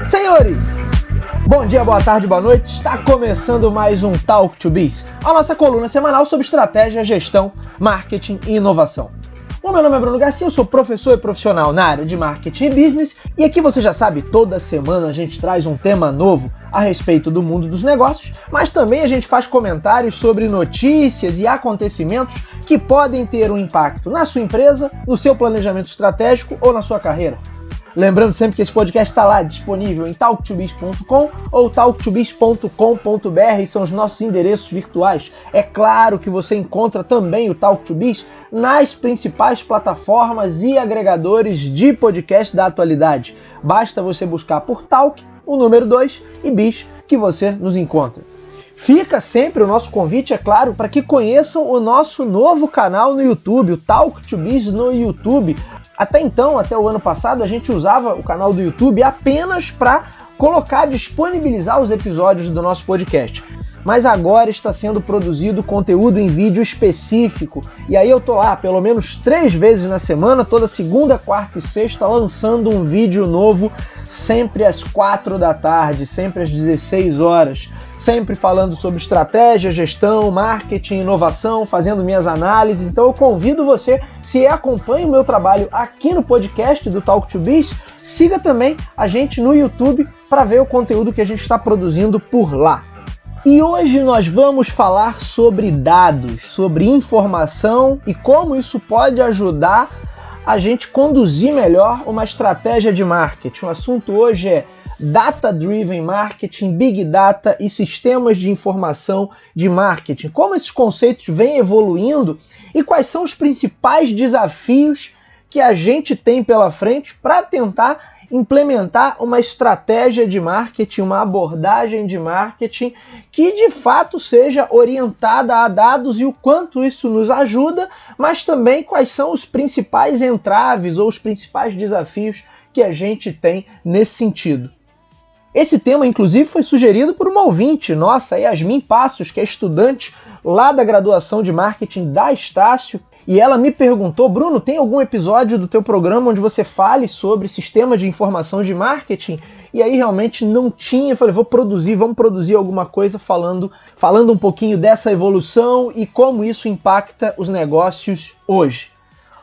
Senhores, bom dia, boa tarde, boa noite. Está começando mais um Talk to Biz, a nossa coluna semanal sobre estratégia, gestão, marketing e inovação. O meu nome é Bruno Garcia, eu sou professor e profissional na área de marketing e business, e aqui você já sabe, toda semana a gente traz um tema novo a respeito do mundo dos negócios, mas também a gente faz comentários sobre notícias e acontecimentos que podem ter um impacto na sua empresa, no seu planejamento estratégico ou na sua carreira. Lembrando sempre que esse podcast está lá disponível em talktobiz.com ou talktobiz.com.br, são os nossos endereços virtuais. É claro que você encontra também o Talk to Biz nas principais plataformas e agregadores de podcast da atualidade. Basta você buscar por Talk, o número 2, e Biz, que você nos encontra. Fica sempre o nosso convite, é claro, para que conheçam o nosso novo canal no YouTube, o Talk to Biz no YouTube. Até então, até o ano passado, a gente usava o canal do YouTube apenas para disponibilizar os episódios do nosso podcast. Mas agora está sendo produzido conteúdo em vídeo específico. E aí eu tô lá pelo menos 3 vezes na semana, toda segunda, quarta e sexta, lançando um vídeo novo, sempre às 4 da tarde, sempre às 16 horas. Sempre falando sobre estratégia, gestão, marketing, inovação, fazendo minhas análises. Então eu convido você, se acompanha o meu trabalho aqui no podcast do Talk to Biz, siga também a gente no YouTube para ver o conteúdo que a gente está produzindo por lá. E hoje nós vamos falar sobre dados, sobre informação e como isso pode ajudar a gente conduzir melhor uma estratégia de marketing. O assunto hoje é Data-Driven Marketing, Big Data e sistemas de informação de marketing. Como esses conceitos vêm evoluindo e quais são os principais desafios que a gente tem pela frente para tentar implementar uma estratégia de marketing, uma abordagem de marketing que de fato seja orientada a dados e o quanto isso nos ajuda, mas também quais são os principais entraves ou os principais desafios que a gente tem nesse sentido. Esse tema, inclusive, foi sugerido por uma ouvinte nossa, Yasmin Passos, que é estudante lá da graduação de marketing da Estácio, e ela me perguntou: Bruno, tem algum episódio do teu programa onde você fale sobre sistema de informação de marketing? E aí realmente não tinha. Eu falei, vamos produzir alguma coisa falando um pouquinho dessa evolução e como isso impacta os negócios hoje.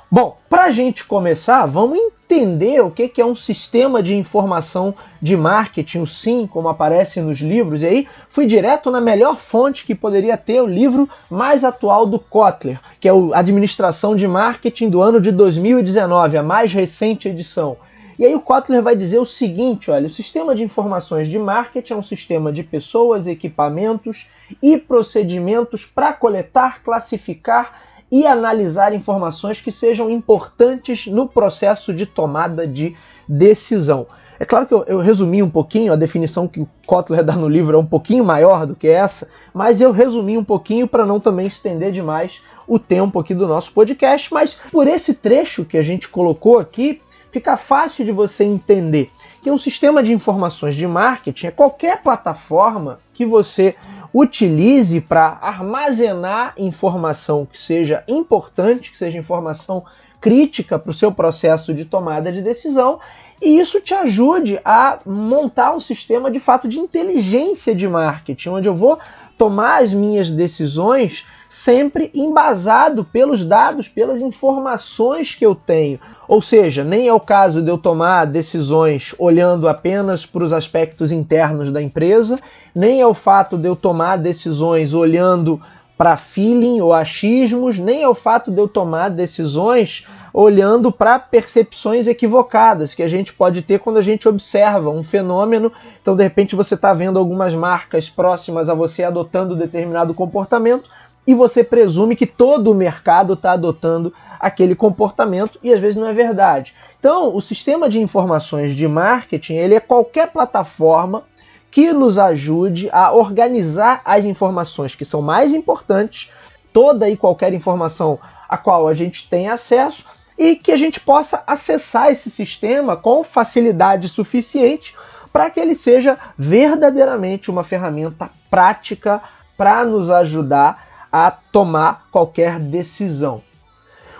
Bom, para a gente começar, vamos entender o que é um sistema de informação de marketing, o SIM, como aparece nos livros. E aí fui direto na melhor fonte que poderia ter, o livro mais atual do Kotler, que é o Administração de Marketing do ano de 2019, a mais recente edição. E aí o Kotler vai dizer o seguinte, olha, o sistema de informações de marketing é um sistema de pessoas, equipamentos e procedimentos para coletar, classificar e analisar informações que sejam importantes no processo de tomada de decisão. É claro que eu resumi um pouquinho, a definição que o Kotler dá no livro é um pouquinho maior do que essa, mas eu resumi um pouquinho para não também estender demais o tempo aqui do nosso podcast, mas por esse trecho que a gente colocou aqui, fica fácil de você entender que um sistema de informações de marketing é qualquer plataforma que você utilize para armazenar informação que seja importante, que seja informação crítica para o seu processo de tomada de decisão, e isso te ajude a montar um sistema de fato de inteligência de marketing, onde eu vou tomar as minhas decisões sempre embasado pelos dados, pelas informações que eu tenho. Ou seja, nem é o caso de eu tomar decisões olhando apenas para os aspectos internos da empresa, nem é o fato de eu tomar decisões olhando para feeling ou achismos, nem é o fato de eu tomar decisões olhando para percepções equivocadas que a gente pode ter quando a gente observa um fenômeno. Então, de repente, você está vendo algumas marcas próximas a você adotando determinado comportamento e você presume que todo o mercado está adotando aquele comportamento e às vezes não é verdade. Então, o sistema de informações de marketing, ele é qualquer plataforma que nos ajude a organizar as informações que são mais importantes, toda e qualquer informação a qual a gente tem acesso, e que a gente possa acessar esse sistema com facilidade suficiente para que ele seja verdadeiramente uma ferramenta prática para nos ajudar a tomar qualquer decisão.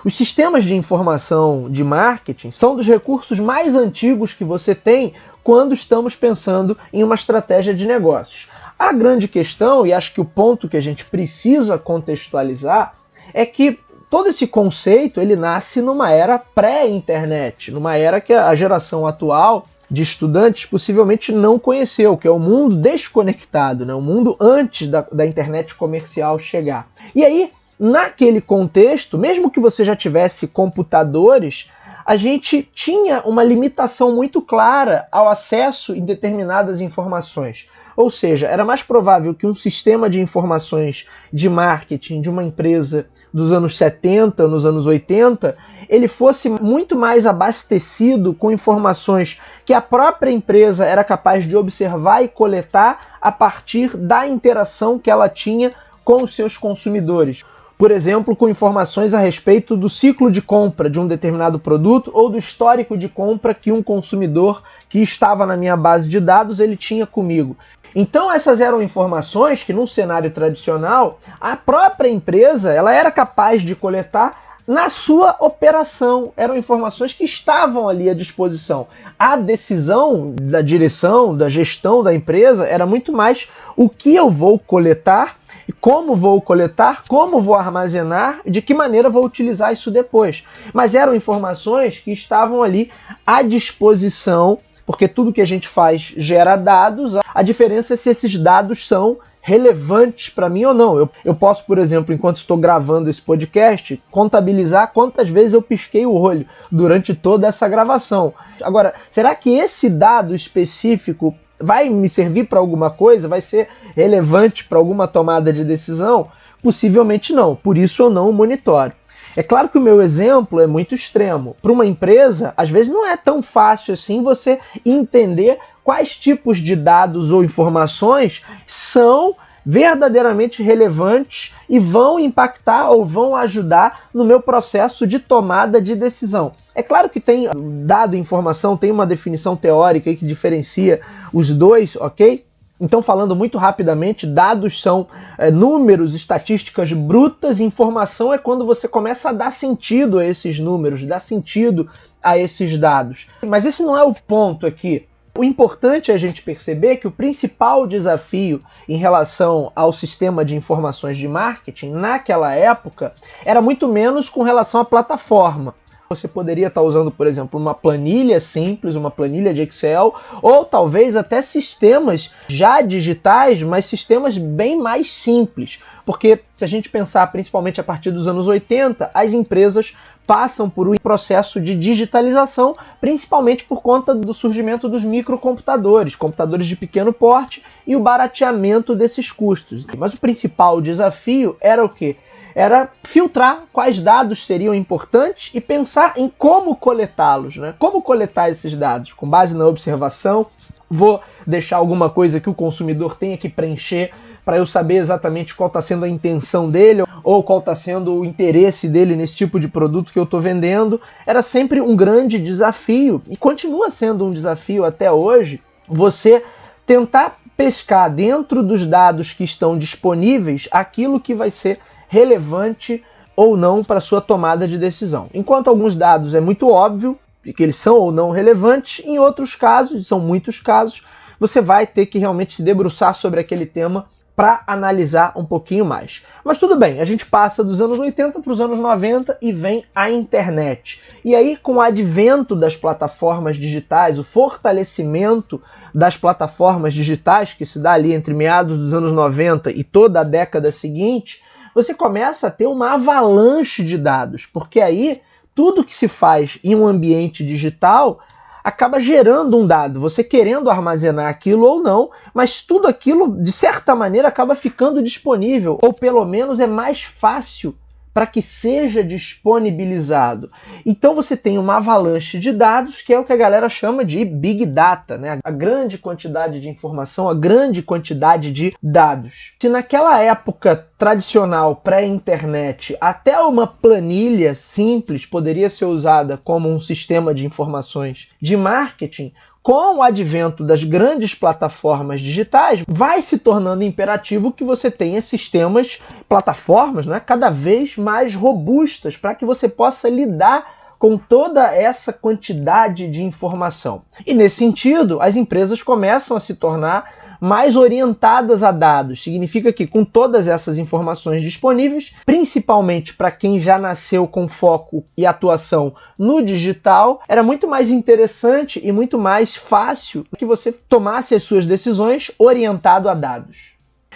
Os sistemas de informação de marketing são dos recursos mais antigos que você tem quando estamos pensando em uma estratégia de negócios. A grande questão, e acho que o ponto que a gente precisa contextualizar, é que todo esse conceito ele nasce numa era pré-internet, numa era que a geração atual de estudantes possivelmente não conheceu, que é o mundo desconectado, né? O mundo antes da internet comercial chegar. E aí, naquele contexto, mesmo que você já tivesse computadores, a gente tinha uma limitação muito clara ao acesso em determinadas informações. Ou seja, era mais provável que um sistema de informações de marketing de uma empresa dos anos 70, nos anos 80, ele fosse muito mais abastecido com informações que a própria empresa era capaz de observar e coletar a partir da interação que ela tinha com os seus consumidores. Por exemplo, com informações a respeito do ciclo de compra de um determinado produto ou do histórico de compra que um consumidor que estava na minha base de dados ele tinha comigo. Então essas eram informações que num cenário tradicional a própria empresa ela era capaz de coletar na sua operação. Eram informações que estavam ali à disposição. A decisão da direção, da gestão da empresa era muito mais o que eu vou coletar, como vou coletar, como vou armazenar, de que maneira vou utilizar isso depois. Mas eram informações que estavam ali à disposição, porque tudo que a gente faz gera dados. A diferença é se esses dados são relevantes para mim ou não. Eu posso, por exemplo, enquanto estou gravando esse podcast, contabilizar quantas vezes eu pisquei o olho durante toda essa gravação. Agora, será que esse dado específico vai me servir para alguma coisa? Vai ser relevante para alguma tomada de decisão? Possivelmente não, por isso eu não o monitoro. É claro que o meu exemplo é muito extremo. Para uma empresa, às vezes não é tão fácil assim você entender quais tipos de dados ou informações são verdadeiramente relevantes e vão impactar ou vão ajudar no meu processo de tomada de decisão. É claro que tem dado e informação, tem uma definição teórica aí que diferencia os dois, ok? Então, falando muito rapidamente, dados são números, estatísticas brutas, informação é quando você começa a dar sentido a esses números, dar sentido a esses dados. Mas esse não é o ponto aqui. O importante é a gente perceber que o principal desafio em relação ao sistema de informações de marketing naquela época era muito menos com relação à plataforma. Você poderia estar usando, por exemplo, uma planilha simples, uma planilha de Excel, ou talvez até sistemas já digitais, mas sistemas bem mais simples. Porque se a gente pensar principalmente a partir dos anos 80, as empresas passam por um processo de digitalização, principalmente por conta do surgimento dos microcomputadores, computadores de pequeno porte e o barateamento desses custos. Mas o principal desafio era o quê? Era filtrar quais dados seriam importantes e pensar em como coletá-los, né? Como coletar esses dados? Com base na observação, vou deixar alguma coisa que o consumidor tenha que preencher para eu saber exatamente qual está sendo a intenção dele ou qual está sendo o interesse dele nesse tipo de produto que eu estou vendendo. Era sempre um grande desafio e continua sendo um desafio até hoje você tentar pescar dentro dos dados que estão disponíveis aquilo que vai ser relevante ou não para sua tomada de decisão. Enquanto alguns dados é muito óbvio que eles são ou não relevantes, em outros casos, são muitos casos, você vai ter que realmente se debruçar sobre aquele tema para analisar um pouquinho mais. Mas tudo bem, a gente passa dos anos 80 para os anos 90 e vem a internet. E aí, com o advento das plataformas digitais, o fortalecimento das plataformas digitais, que se dá ali entre meados dos anos 90 e toda a década seguinte, você começa a ter uma avalanche de dados, porque aí tudo que se faz em um ambiente digital acaba gerando um dado, você querendo armazenar aquilo ou não, mas tudo aquilo, de certa maneira, acaba ficando disponível, ou pelo menos é mais fácil para que seja disponibilizado. Então você tem uma avalanche de dados, que é o que a galera chama de Big Data, né? A grande quantidade de informação, a grande quantidade de dados. Se naquela época tradicional pré-internet até uma planilha simples poderia ser usada como um sistema de informações de marketing, com o advento das grandes plataformas digitais, vai se tornando imperativo que você tenha sistemas, plataformas, né, cada vez mais robustas para que você possa lidar com toda essa quantidade de informação. E nesse sentido, as empresas começam a se tornar mais orientadas a dados. Significa que com todas essas informações disponíveis, principalmente para quem já nasceu com foco e atuação no digital, era muito mais interessante e muito mais fácil que você tomasse as suas decisões orientado a dados.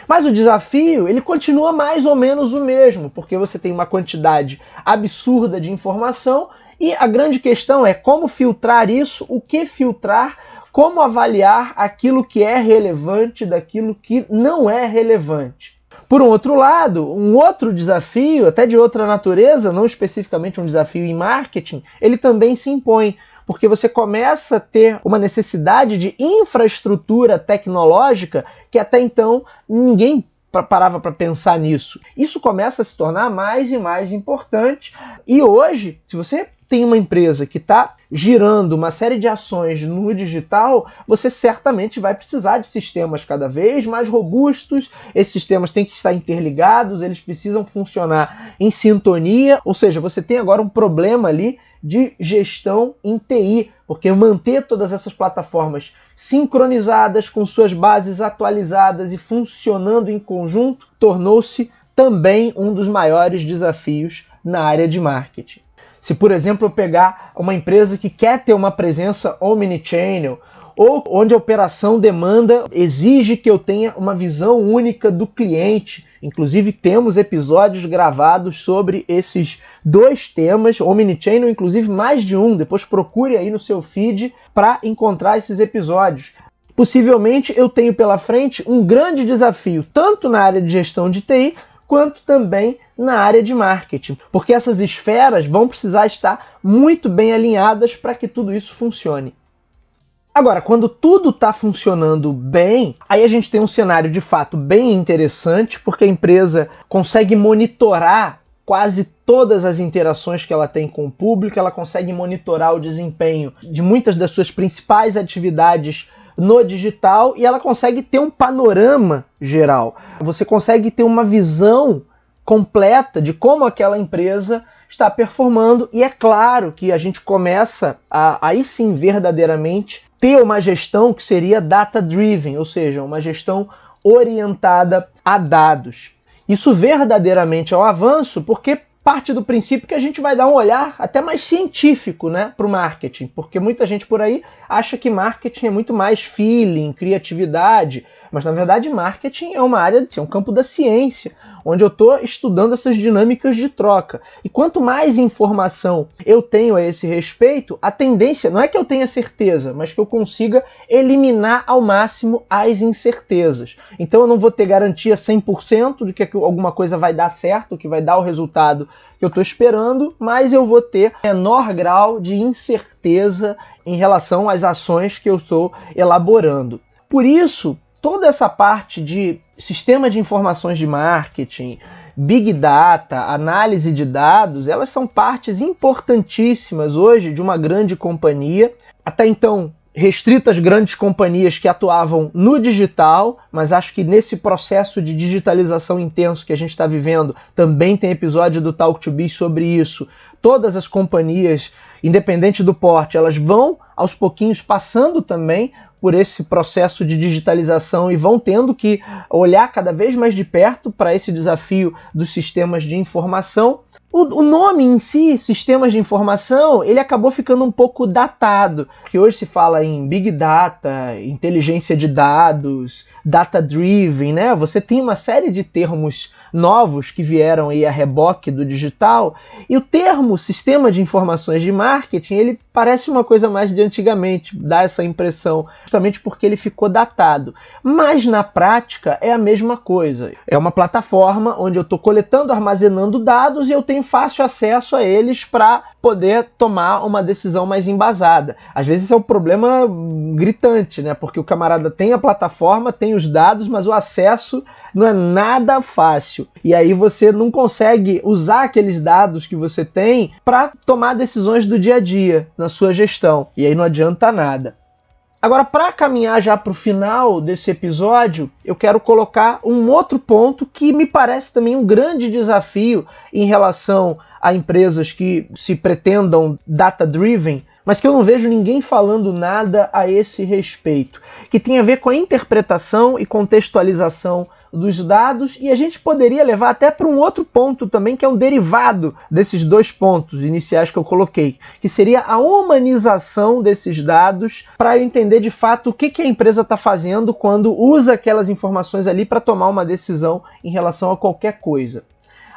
Mas o desafio, ele continua mais ou menos o mesmo, porque você tem uma quantidade absurda de informação e a grande questão é como filtrar isso, o que filtrar, como avaliar aquilo que é relevante daquilo que não é relevante. Por um outro lado, um outro desafio, até de outra natureza, não especificamente um desafio em marketing, ele também se impõe, porque você começa a ter uma necessidade de infraestrutura tecnológica que até então ninguém parava para pensar nisso. Isso começa a se tornar mais e mais importante. E hoje, se você tem uma empresa que está girando uma série de ações no digital, você certamente vai precisar de sistemas cada vez mais robustos. Esses sistemas têm que estar interligados, eles precisam funcionar em sintonia, ou seja, você tem agora um problema ali de gestão em TI, porque manter todas essas plataformas sincronizadas, com suas bases atualizadas e funcionando em conjunto, tornou-se também um dos maiores desafios na área de marketing. Se, por exemplo, eu pegar uma empresa que quer ter uma presença omnichannel, ou onde a operação demanda, exige que eu tenha uma visão única do cliente. Inclusive temos episódios gravados sobre esses dois temas, omnichannel, inclusive mais de um. Depois procure aí no seu feed para encontrar esses episódios. Possivelmente eu tenho pela frente um grande desafio, tanto na área de gestão de TI, quanto também na área de marketing, porque essas esferas vão precisar estar muito bem alinhadas para que tudo isso funcione. Agora, quando tudo está funcionando bem, aí a gente tem um cenário de fato bem interessante, porque a empresa consegue monitorar quase todas as interações que ela tem com o público, ela consegue monitorar o desempenho de muitas das suas principais atividades no digital e ela consegue ter um panorama geral. Você consegue ter uma visão completa de como aquela empresa está performando e é claro que a gente começa a, aí sim, verdadeiramente ter uma gestão que seria data-driven, ou seja, uma gestão orientada a dados. Isso verdadeiramente é um avanço porque parte do princípio que a gente vai dar um olhar até mais científico, né, para o marketing, porque muita gente por aí acha que marketing é muito mais feeling, criatividade, mas na verdade marketing é uma área, é um campo da ciência, onde eu estou estudando essas dinâmicas de troca. E quanto mais informação eu tenho a esse respeito, a tendência não é que eu tenha certeza, mas que eu consiga eliminar ao máximo as incertezas. Então eu não vou ter garantia 100% de que alguma coisa vai dar certo, que vai dar o resultado que eu estou esperando, mas eu vou ter menor grau de incerteza em relação às ações que eu estou elaborando. Por isso, toda essa parte de sistema de informações de marketing, Big Data, análise de dados, elas são partes importantíssimas hoje de uma grande companhia. Até então, restrito às grandes companhias que atuavam no digital, mas acho que nesse processo de digitalização intenso que a gente está vivendo, também tem episódio do Talk to Biz sobre isso. Todas as companhias, independente do porte, elas vão aos pouquinhos passando também por esse processo de digitalização e vão tendo que olhar cada vez mais de perto para esse desafio dos sistemas de informação. O nome em si, sistemas de informação, ele acabou ficando um pouco datado, porque hoje se fala em Big Data, inteligência de dados, Data-Driven, né? Você tem uma série de termos novos que vieram aí a reboque do digital, e o termo sistema de informações de marketing, ele parece uma coisa mais de antigamente, dá essa impressão, justamente porque ele ficou datado. Mas na prática é a mesma coisa. É uma plataforma onde eu estou coletando, armazenando dados e eu tenho tenho fácil acesso a eles para poder tomar uma decisão mais embasada. Às vezes é um problema gritante, né? Porque o camarada tem a plataforma, tem os dados, mas o acesso não é nada fácil. E aí você não consegue usar aqueles dados que você tem para tomar decisões do dia a dia na sua gestão. E aí não adianta nada. Agora, para caminhar já para o final desse episódio, eu quero colocar um outro ponto que me parece também um grande desafio em relação a empresas que se pretendam data-driven, mas que eu não vejo ninguém falando nada a esse respeito, que tem a ver com a interpretação e contextualização dos dados, e a gente poderia levar até para um outro ponto também, que é um derivado desses dois pontos iniciais que eu coloquei, que seria a humanização desses dados, para eu entender de fato o que a empresa está fazendo quando usa aquelas informações ali para tomar uma decisão em relação a qualquer coisa.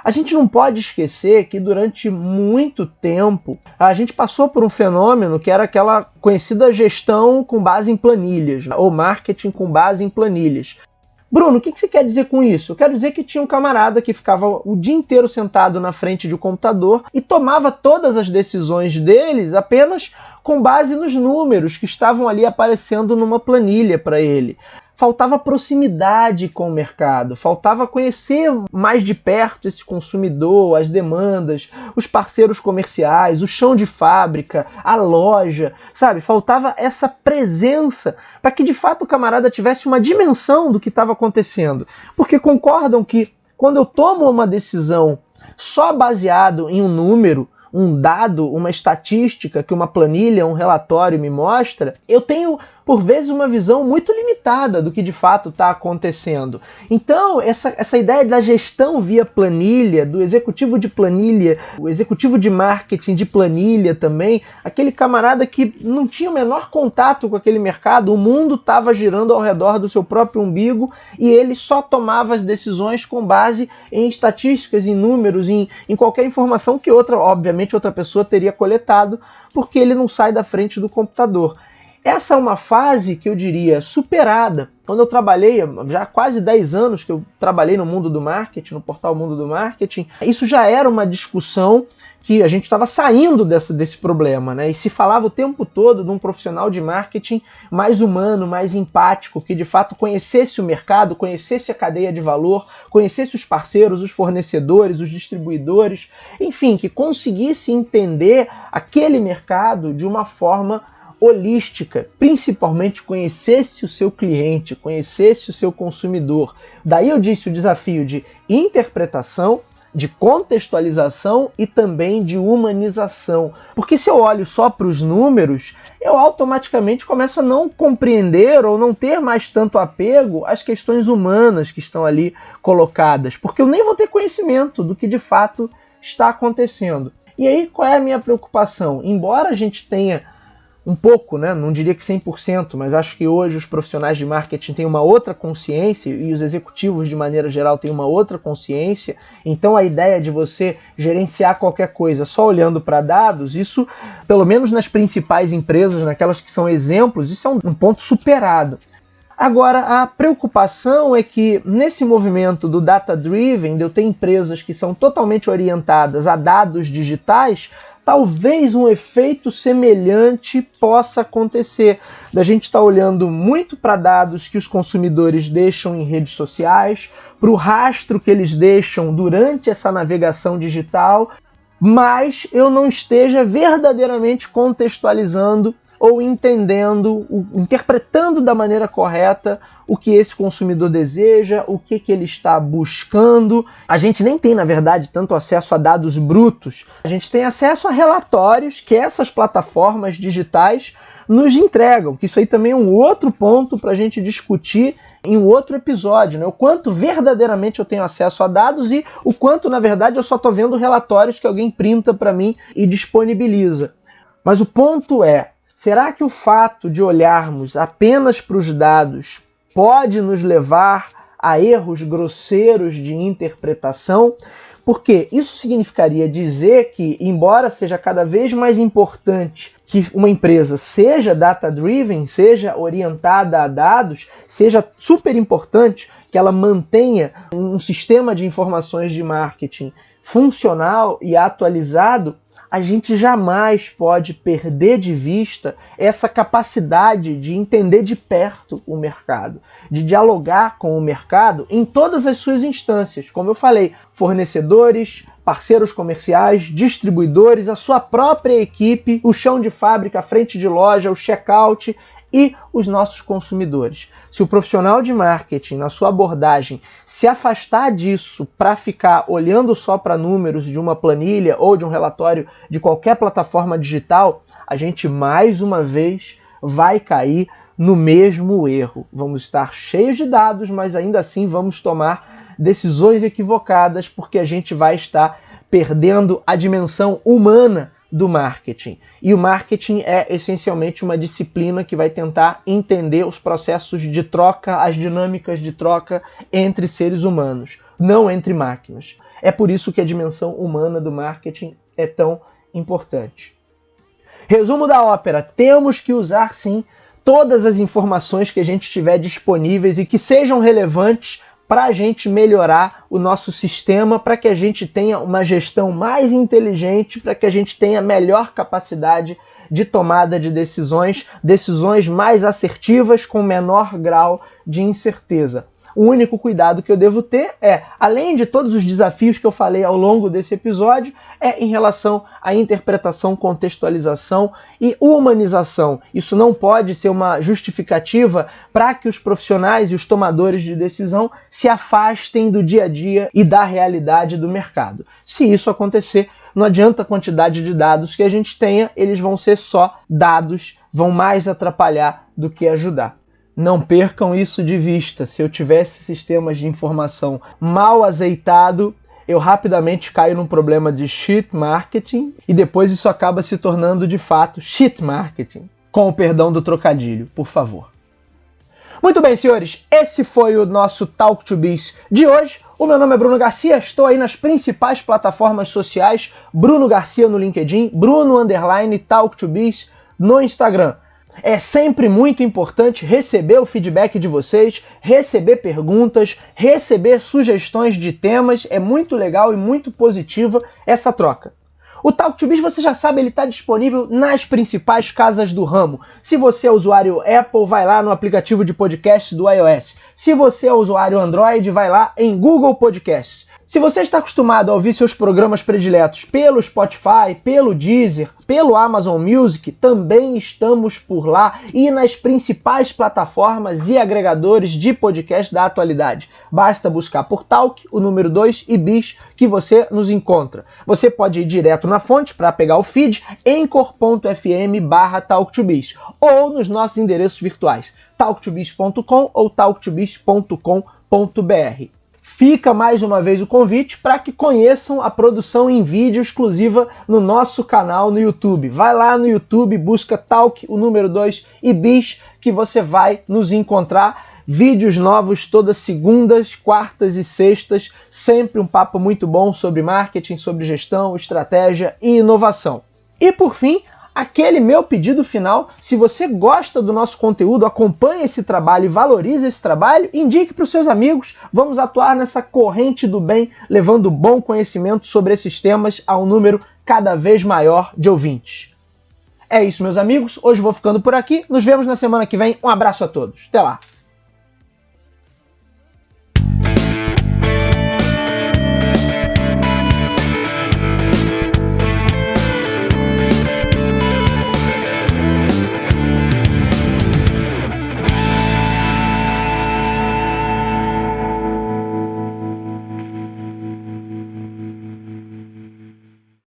A gente não pode esquecer que durante muito tempo a gente passou por um fenômeno que era aquela conhecida gestão com base em planilhas, ou marketing com base em planilhas. Bruno, o que você quer dizer com isso? Eu quero dizer que tinha um camarada que ficava o dia inteiro sentado na frente de um computador e tomava todas as decisões deles apenas com base nos números que estavam ali aparecendo numa planilha para ele. Faltava proximidade com o mercado, faltava conhecer mais de perto esse consumidor, as demandas, os parceiros comerciais, o chão de fábrica, a loja, sabe? Faltava essa presença para que de fato o camarada tivesse uma dimensão do que estava acontecendo. Porque concordam que quando eu tomo uma decisão só baseado em um número, um dado, uma estatística que uma planilha, um relatório me mostra, eu tenho, por vezes, uma visão muito limitada do que de fato está acontecendo. Então, essa ideia da gestão via planilha, do executivo de planilha, o executivo de marketing de planilha também, aquele camarada que não tinha o menor contato com aquele mercado, o mundo estava girando ao redor do seu próprio umbigo e ele só tomava as decisões com base em estatísticas, em números, em qualquer informação que obviamente outra pessoa teria coletado, porque ele não sai da frente do computador. Essa é uma fase que eu diria superada. Quando eu trabalhei, já há quase 10 anos que eu trabalhei no mundo do marketing, no portal Mundo do Marketing, isso já era uma discussão que a gente estava saindo desse problema, né? E se falava o tempo todo de um profissional de marketing mais humano, mais empático, que de fato conhecesse o mercado, conhecesse a cadeia de valor, conhecesse os parceiros, os fornecedores, os distribuidores, enfim, que conseguisse entender aquele mercado de uma forma holística, principalmente conhecesse o seu cliente, conhecesse o seu consumidor. Daí eu disse o desafio de interpretação, de contextualização e também de humanização. Porque se eu olho só para os números, eu automaticamente começo a não compreender ou não ter mais tanto apego às questões humanas que estão ali colocadas, porque eu nem vou ter conhecimento do que de fato está acontecendo. E aí qual é a minha preocupação? Embora a gente tenha um pouco, né? Não diria que 100%, mas acho que hoje os profissionais de marketing têm uma outra consciência e os executivos de maneira geral têm uma outra consciência, então a ideia de você gerenciar qualquer coisa só olhando para dados, isso, pelo menos nas principais empresas, naquelas que são exemplos, isso é um ponto superado. Agora, a preocupação é que nesse movimento do data-driven, de eu ter empresas que são totalmente orientadas a dados digitais, talvez um efeito semelhante possa acontecer, da gente estar olhando muito para dados que os consumidores deixam em redes sociais, para o rastro que eles deixam durante essa navegação digital, mas eu não esteja verdadeiramente contextualizando ou entendendo, interpretando da maneira correta o que esse consumidor deseja, o que ele está buscando. A gente nem tem, na verdade, tanto acesso a dados brutos. A gente tem acesso a relatórios que essas plataformas digitais nos entregam, que isso aí também é um outro ponto para a gente discutir em um outro episódio, né? O quanto verdadeiramente eu tenho acesso a dados e o quanto, na verdade, eu só estou vendo relatórios que alguém printa para mim e disponibiliza. Mas o ponto é, será que o fato de olharmos apenas para os dados pode nos levar a erros grosseiros de interpretação? Porque isso significaria dizer que, embora seja cada vez mais importante que uma empresa seja data-driven, seja orientada a dados, seja super importante que ela mantenha um sistema de informações de marketing funcional e atualizado, a gente jamais pode perder de vista essa capacidade de entender de perto o mercado, de dialogar com o mercado em todas as suas instâncias. Como eu falei, fornecedores, parceiros comerciais, distribuidores, a sua própria equipe, o chão de fábrica, a frente de loja, o checkout e os nossos consumidores. Se o profissional de marketing, na sua abordagem, se afastar disso para ficar olhando só para números de uma planilha ou de um relatório de qualquer plataforma digital, a gente mais uma vez vai cair no mesmo erro. Vamos estar cheios de dados, mas ainda assim vamos tomar decisões equivocadas porque a gente vai estar perdendo a dimensão humana do marketing. E o marketing é essencialmente uma disciplina que vai tentar entender os processos de troca, as dinâmicas de troca entre seres humanos, não entre máquinas. É por isso que a dimensão humana do marketing é tão importante. Resumo da ópera: temos que usar sim todas as informações que a gente tiver disponíveis e que sejam relevantes para a gente melhorar o nosso sistema, para que a gente tenha uma gestão mais inteligente, para que a gente tenha melhor capacidade de tomada de decisões mais assertivas com menor grau de incerteza. O único cuidado que eu devo ter é, além de todos os desafios que eu falei ao longo desse episódio, é em relação à interpretação, contextualização e humanização. Isso não pode ser uma justificativa para que os profissionais e os tomadores de decisão se afastem do dia a dia e da realidade do mercado. Se isso acontecer, não adianta a quantidade de dados que a gente tenha, eles vão ser só dados, vão mais atrapalhar do que ajudar. Não percam isso de vista. Se eu tivesse sistemas de informação mal azeitado, eu rapidamente caio num problema de shit marketing e depois isso acaba se tornando de fato shit marketing. Com o perdão do trocadilho, por favor. Muito bem, senhores, esse foi o nosso Talk to Biz de hoje. O meu nome é Bruno Garcia, estou aí nas principais plataformas sociais, Bruno Garcia no LinkedIn, Bruno_Talk to Biz no Instagram. É sempre muito importante receber o feedback de vocês, receber perguntas, receber sugestões de temas. É muito legal e muito positiva essa troca. O Talk to Biz, você já sabe, ele está disponível nas principais casas do ramo. Se você é usuário Apple, vai lá no aplicativo de podcast do iOS. Se você é usuário Android, vai lá em Google Podcasts. Se você está acostumado a ouvir seus programas prediletos pelo Spotify, pelo Deezer, pelo Amazon Music, também estamos por lá e nas principais plataformas e agregadores de podcast da atualidade. Basta buscar por Talk, o número 2 e Biz, que você nos encontra. Você pode ir direto na fonte para pegar o feed, anchor.fm/talktobiz, ou nos nossos endereços virtuais, talktobiz.com ou talktobiz.com.br. Fica mais uma vez o convite para que conheçam a produção em vídeo exclusiva no nosso canal no YouTube. Vai lá no YouTube, busca Talk, o número 2 e Biz, que você vai nos encontrar. Vídeos novos todas segundas, quartas e sextas, sempre um papo muito bom sobre marketing, sobre gestão, estratégia e inovação. E por fim, aquele meu pedido final: se você gosta do nosso conteúdo, acompanha esse trabalho e valoriza esse trabalho, indique para os seus amigos. Vamos atuar nessa corrente do bem, levando bom conhecimento sobre esses temas a um número cada vez maior de ouvintes. É isso, meus amigos. Hoje vou ficando por aqui. Nos vemos na semana que vem. Um abraço a todos. Até lá.